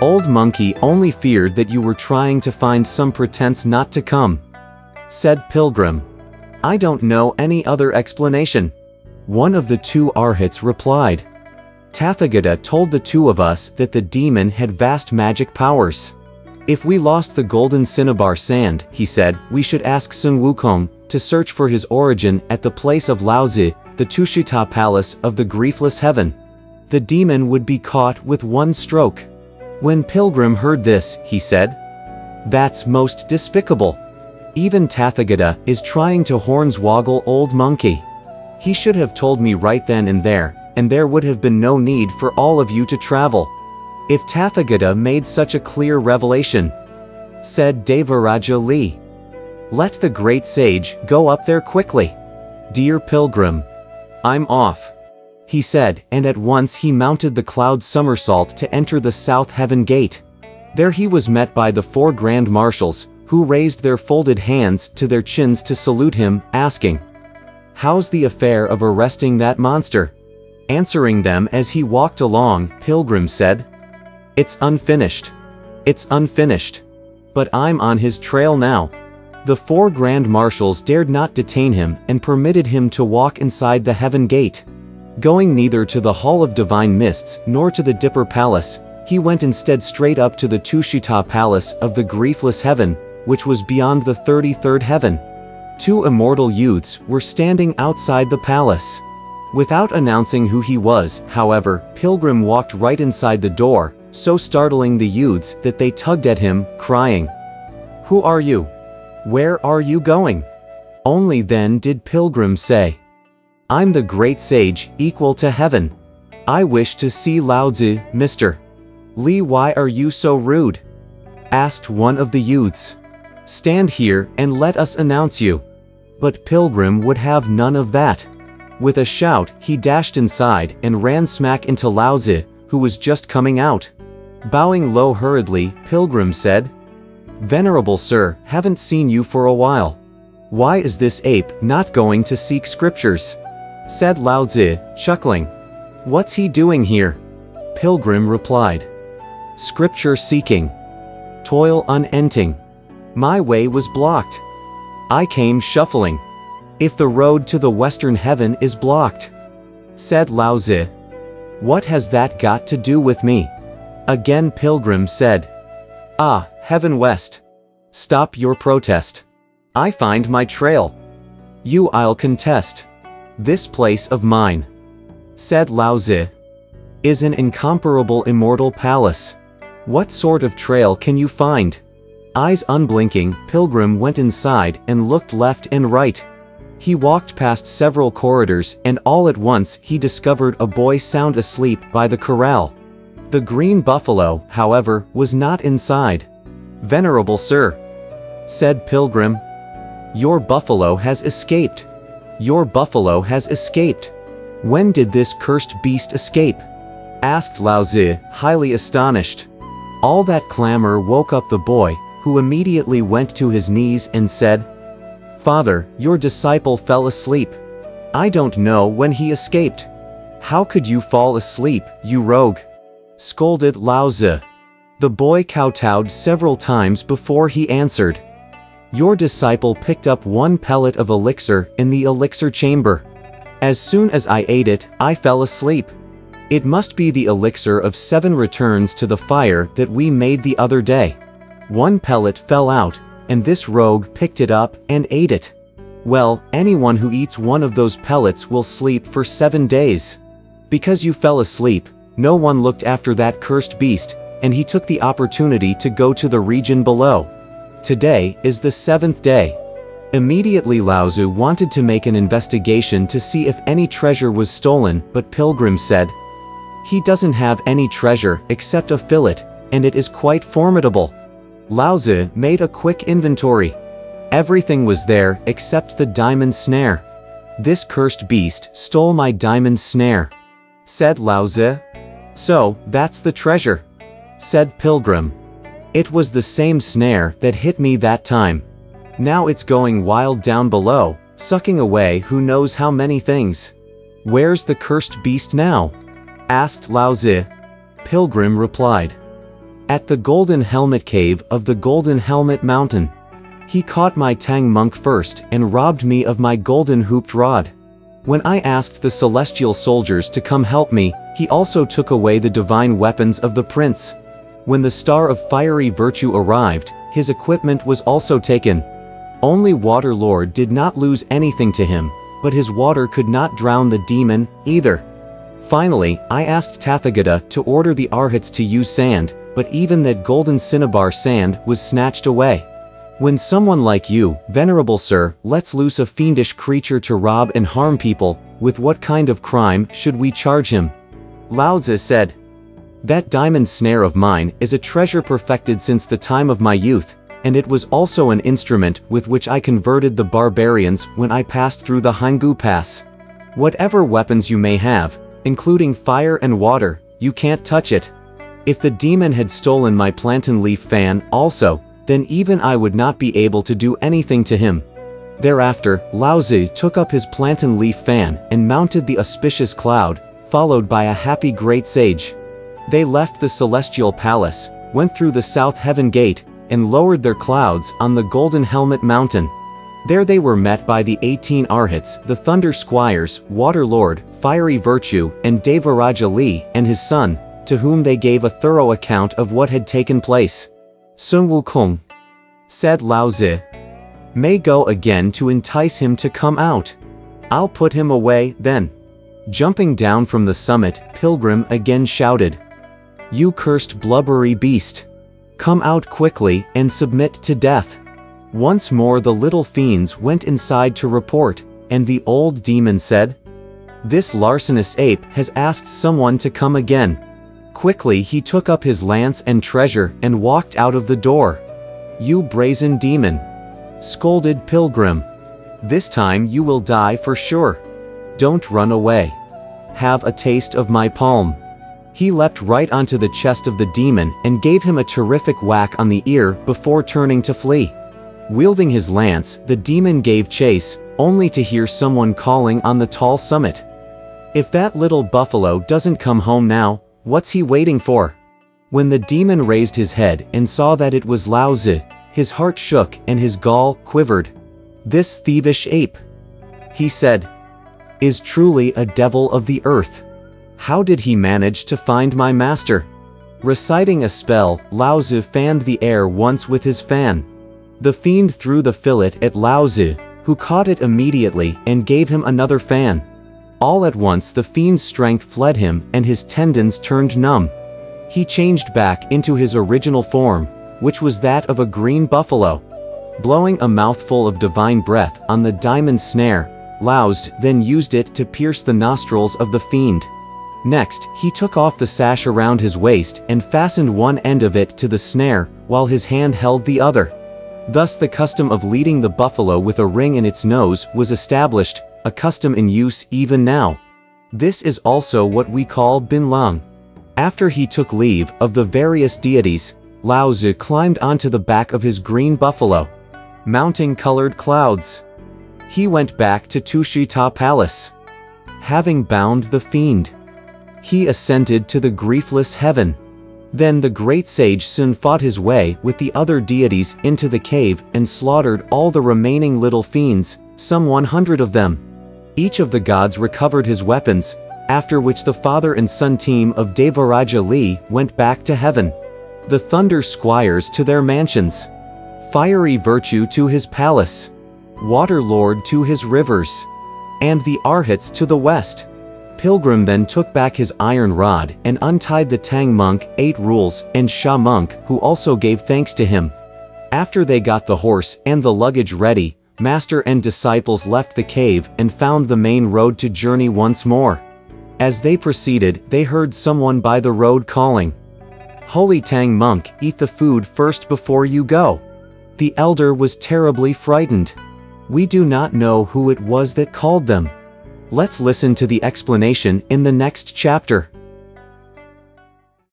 Old Monkey only feared that you were trying to find some pretense not to come," said Pilgrim. "I don't know any other explanation," one of the two Arhats replied. "Tathagata told the two of us that the demon had vast magic powers. If we lost the golden cinnabar sand," he said, "we should ask Sun Wukong to search for his origin at the place of Laozi, the Tushita Palace of the Griefless Heaven. The demon would be caught with one stroke." When Pilgrim heard this, he said, "That's most despicable. Even Tathagata is trying to hornswoggle Old Monkey. He should have told me right then and there would have been no need for all of you to travel. If Tathagata made such a clear revelation," said Devaraja Lee. "Let the great sage go up there quickly. Dear Pilgrim, I'm off," he said, and at once he mounted the cloud somersault to enter the South Heaven Gate. There he was met by the 4 Grand Marshals, who raised their folded hands to their chins to salute him, asking, "How's the affair of arresting that monster?" Answering them as he walked along, Pilgrim said, "It's unfinished. It's unfinished. But I'm on his trail now." The 4 Grand Marshals dared not detain him and permitted him to walk inside the Heaven Gate. Going neither to the Hall of Divine Mists nor to the Dipper Palace, he went instead straight up to the Tushita Palace of the Griefless Heaven, which was beyond the 33rd heaven. 2 immortal youths were standing outside the palace. Without announcing who he was, however, Pilgrim walked right inside the door, so startling the youths that they tugged at him, crying, "Who are you? Where are you going?" Only then did Pilgrim say, "I'm the great sage, equal to heaven. I wish to see Laozi, Mr. Lee." "Why are you so rude?" asked one of the youths. "Stand here and let us announce you." But Pilgrim would have none of that. With a shout, he dashed inside and ran smack into Laozi, who was just coming out. Bowing low hurriedly, Pilgrim said, "Venerable sir, haven't seen you for a while. Why is this ape not going to seek scriptures?" said Laozi, chuckling. "What's he doing here?" Pilgrim replied, "Scripture seeking. Toil unending. My way was blocked. I came shuffling. If the road to the western heaven is blocked," said Laozi, "what has that got to do with me?" Again Pilgrim said, "Ah, Heaven West. Stop your protest. I find my trail. You I'll contest. This place of mine," said Laozi, "is an incomparable immortal palace. What sort of trail can you find?" Eyes unblinking, Pilgrim went inside and looked left and right. He walked past several corridors and all at once he discovered a boy sound asleep by the corral. The green buffalo, however, was not inside. "Venerable sir," said Pilgrim, "your buffalo has escaped. Your buffalo has escaped." "When did this cursed beast escape?" asked Laozi, highly astonished. All that clamor woke up the boy, who immediately went to his knees and said, "Father, your disciple fell asleep. I don't know when he escaped." "How could you fall asleep, you rogue?" scolded Laozi. The boy kowtowed several times before he answered. "Your disciple picked up one pellet of elixir in the elixir chamber. As soon as I ate it, I fell asleep. It must be the elixir of 7 returns to the fire that we made the other day. One pellet fell out, and this rogue picked it up and ate it. Well, anyone who eats one of those pellets will sleep for 7 days. Because you fell asleep, no one looked after that cursed beast, and he took the opportunity to go to the region below. Today is the 7th day." Immediately Laozi wanted to make an investigation to see if any treasure was stolen, but Pilgrim said, "He doesn't have any treasure except a fillet, and it is quite formidable." Laozi made a quick inventory. Everything was there except the diamond snare. "This cursed beast stole my diamond snare," said Laozi. "So, that's the treasure," said Pilgrim. "It was the same snare that hit me that time. Now it's going wild down below, sucking away who knows how many things." "Where's the cursed beast now?" asked Laozi. Pilgrim replied, At the Golden Helmet Cave of the Golden Helmet Mountain. He caught my Tang monk first and robbed me of my golden hooped rod. When I asked the celestial soldiers to come help me, he also took away the divine weapons of the prince. When the Star of Fiery Virtue arrived, his equipment was also taken. Only Water Lord did not lose anything to him, but his water could not drown the demon, either. Finally, I asked Tathagata to order the Arhats to use sand, but even that golden cinnabar sand was snatched away. When someone like you, venerable sir, lets loose a fiendish creature to rob and harm people, with what kind of crime should we charge him? Lao Tzu said, "That diamond snare of mine is a treasure perfected since the time of my youth, and it was also an instrument with which I converted the barbarians when I passed through the Hangu Pass. Whatever weapons you may have, including fire and water, you can't touch it. If the demon had stolen my plantain leaf fan also, then even I would not be able to do anything to him." Thereafter, Lao Tzu took up his plantain leaf fan and mounted the auspicious cloud, followed by a happy great sage. They left the celestial palace, went through the south heaven gate, and lowered their clouds on the Golden Helmet Mountain. There they were met by the 18 Arhats, the Thunder Squires, Water Lord, Fiery Virtue, and Devaraja Li and his son, to whom they gave a thorough account of what had taken place. "Sun Wukong," said Lao Tzu, "may go again to entice him to come out. I'll put him away, then." Jumping down from the summit, Pilgrim again shouted, "You cursed blubbery beast! Come out quickly and submit to death." Once more the little fiends went inside to report, and the old demon said, "This larcenous ape has asked someone to come again." Quickly he took up his lance and treasure and walked out of the door. "You brazen demon!" scolded Pilgrim. "This time you will die for sure. Don't run away. Have a taste of my palm." He leapt right onto the chest of the demon and gave him a terrific whack on the ear before turning to flee. Wielding his lance, the demon gave chase, only to hear someone calling on the tall summit. "If that little buffalo doesn't come home now, what's he waiting for?" When the demon raised his head and saw that it was Lao Tzu, his heart shook and his gall quivered. "This thievish ape," he said, "is truly a devil of the earth. How did he manage to find my master?" Reciting a spell, Lao Tzu fanned the air once with his fan. The fiend threw the fillet at Lao Tzu, who caught it immediately and gave him another fan. All at once the fiend's strength fled him and his tendons turned numb. He changed back into his original form, which was that of a green buffalo. Blowing a mouthful of divine breath on the diamond snare, Lao Tzu then used it to pierce the nostrils of the fiend. Next, he took off the sash around his waist and fastened one end of it to the snare, while his hand held the other. Thus the custom of leading the buffalo with a ring in its nose was established, a custom in use even now. This is also what we call bin lang. After he took leave of the various deities, Lao Tzu climbed onto the back of his green buffalo, mounting colored clouds. He went back to Tushita Palace. Having bound the fiend, he ascended to the griefless heaven. Then the great sage Sun fought his way with the other deities into the cave and slaughtered all the remaining little fiends, some 100 of them. Each of the gods recovered his weapons, after which the father and son team of Devaraja Li went back to heaven. The Thunder Squires to their mansions. Fiery Virtue to his palace. Water Lord to his rivers. And the Arhats to the west. Pilgrim then took back his iron rod and untied the Tang monk, 8 rules, and Sha monk, who also gave thanks to him. After they got the horse and the luggage ready, master and disciples left the cave and found the main road to journey once more. As they proceeded, they heard someone by the road calling, "Holy Tang monk, eat the food first before you go." The elder was terribly frightened. We do not know who it was that called them. Let's listen to the explanation in the next chapter.